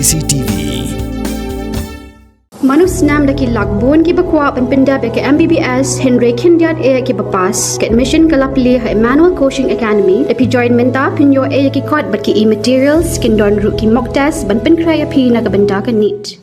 CCTV Manus nam daki lakbon ki bakwa penpenda ke MBBS Henry Kindiat e ki bapas ke admission kalapli ha Emmanuel Coaching Academy epi join menta pinyo e ki kot bat ki materials kin don ru ki mock test ban pen kraya pi na ka benda ka neat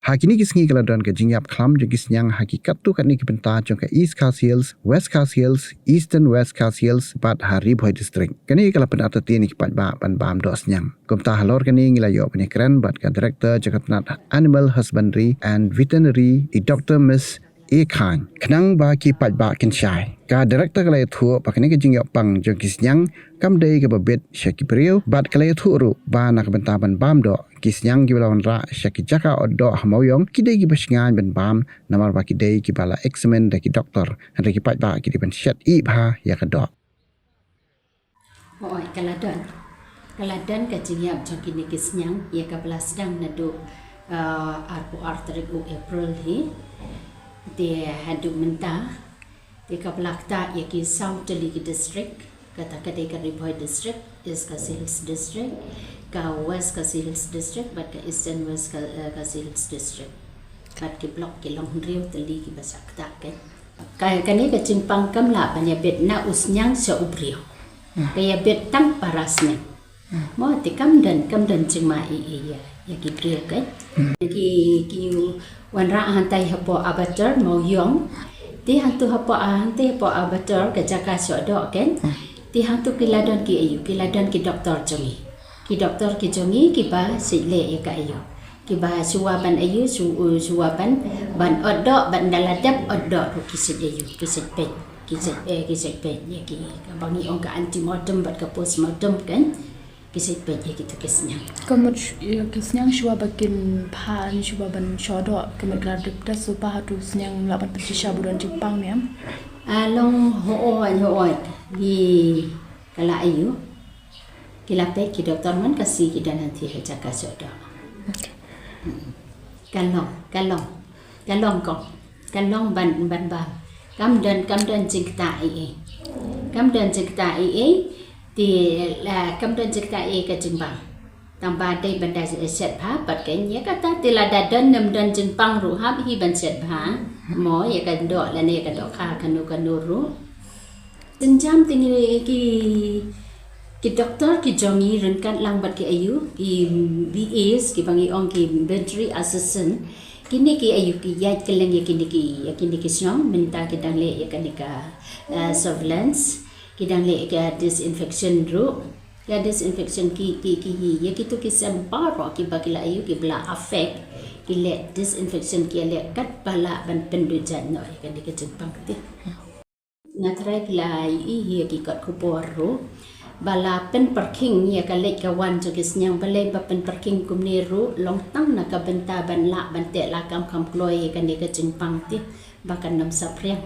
Hakini kisngi kaladan ke jingyap klam jengis nyang hakikat tu kat ni kibenta jong ke East Coast Hills, West Coast Hills, Eastern West Coast Hills, bat hari boy district. Kani kala penat tu ni kipat ba ban bam dos nyang. Komta halor kani ngilayo penyekran bat ka Director Jagat Penat Animal Husbandry and Veterinary Dr. Miss A. Khan. Kenang ba kipat ba kensyai. Ka Director kala itu pakani ke jingyap pang jong kisnyang kam day ke babet syaki priyo bat kala itu ru ba nak benta ban bam do kisnyang ki balawan ra syaki jaka oddo hamawyong kidai ki basingan ban bam namar ba kidai ki bala examen da ki doktor hande ki pat ba ki ban syat I bha ya ka do Oi kaladan ka jingyap jong kini kisnyang ya ka bala sedang nadu arpu arterik u April hi dia hadu mentah dia ka belakta ya ki South Delhi district kata kadai ka Riboy district is ka Hills district ka West ka Hills district but ka Eastern West ka Hills district kat ki block ki Long Riu Delhi ki basakta kan kaya kani ka cimpang kam la banya bet na usnyang sa ubrio kaya bet tang parasnya mo ti kam dan cima ya ki brio kan ki wanra hantai hapo abatar mau yong ti hantu hapo abatar ka jaka sodo kan ti hantu kiladon ki doktor jongi ki ba sile ya ka ayo ki ba suwaban ayu suwaban ban oddo ban daladap oddo ki sidayu ki sepet ya ki bangi ong ka antemortem bat ka postmortem kan kisipet ya gitu kisnya. Kamu kisnyang shua bakin pan shua ban shodo kamu gradip das so pahatu snyang laban pesisha budan Jepang ni am. Along hoot di kala ayu kilape ki doktor man kasih ki dan nanti jaka shodo. Okay. Kalong ban ba. Kam dan jingta ti la kam dan jikta e ka jimbang tamba dai banda set pha pat ke nya kata ti la da dan nam dan jimpang ru ha hi ban set pha mo ya ka do la ne ka do kha kanu ru tenjam tingi ki doktor ki jongi rengkat lang bat ki ayu ki BAs ki bangi ong ki veterinary assistant kini ki ayu ki yat keleng ya kini ki snong minta ki dang le ya kanika surveillance kidang le ka disinfection ru ya disinfection ki ya kitu ki sampar ki bakila ayu ki bla affect ki le disinfection ki le kat bala ban pendujan no ka di ka Jepang ti ngatrai la I ki kat kupor ru bala pen parking ya ka le ka wan jo kis nyang bale ba pen parking kumni ru long tang na ka benta ban la ban te la kam kloi ka di ka Jepang ti bakan nam sapriang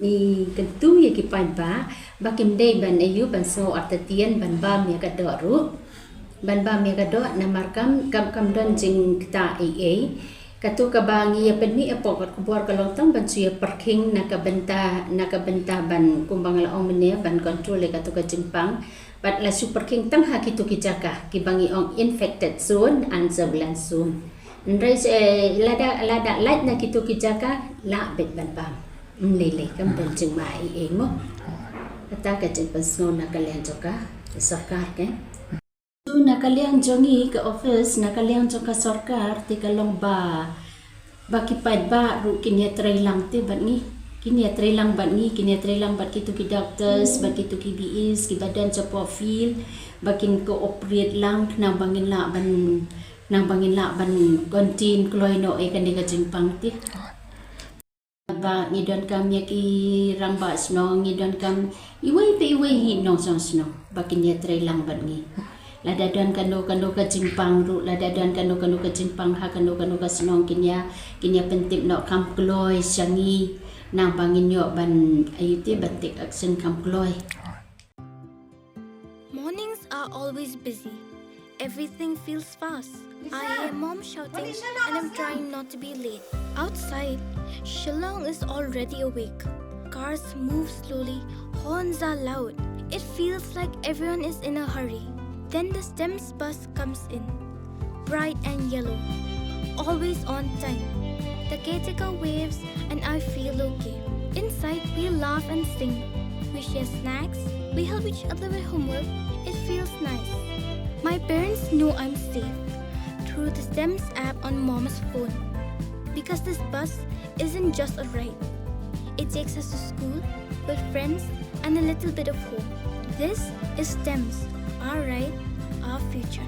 ni kentu ya ki pai ba bakim dei ban ayu ban so atatian ban bam ya ka do ru ban bam ya ka do namar kam don jing kita katu ka bangi ya penni apo ka kubor ka longtang ban suya parking na ka benta ban kumbang la ong mene ban control ka tu ka Jepang bat la super king tang ha kitu ki jaka ki bangi ong infected zone and surveillance zone ndai lada light na kitu ki jaka la bet ban bam lele kam dan cimai mo kata ka pension na kalian joka sarkar ke tu na kalian jongi ke office na kalian joka sarkar ti kalong ba kipat ba ru kinya trailang ti bat ni kinya trailang bat kitu ki doctors bat kitu ki BAs ki badan cepo feel bakin ko operate lang nang bangin la ban kontin kloino e kan ka Jepang ti ba ngidon kam ya ki ramba sno ngidon kam iwai hi no sno bakin ya trailang ban ni lada dan kanu ka Jepang ru lada dan kanu ka Jepang ha kanu ka sno kinya pentip no kam kloi sangi nang bangin yo ban ayuti batik action kam kloi. Mornings are always busy. Everything feels fast. I hear mom shouting and I'm trying not to be late. Outside, Shillong is already awake. Cars move slowly, horns are loud. It feels like everyone is in a hurry. Then the STEMS bus comes in, bright and yellow, always on time. The caretaker waves and I feel okay. Inside, we laugh and sing. We share snacks. We help each other with homework. It feels nice. My parents know I'm safe through the STEMS app on Mom's phone. Because this bus isn't just a ride. It takes us to school with friends and a little bit of hope. This is STEMS, our ride, our future.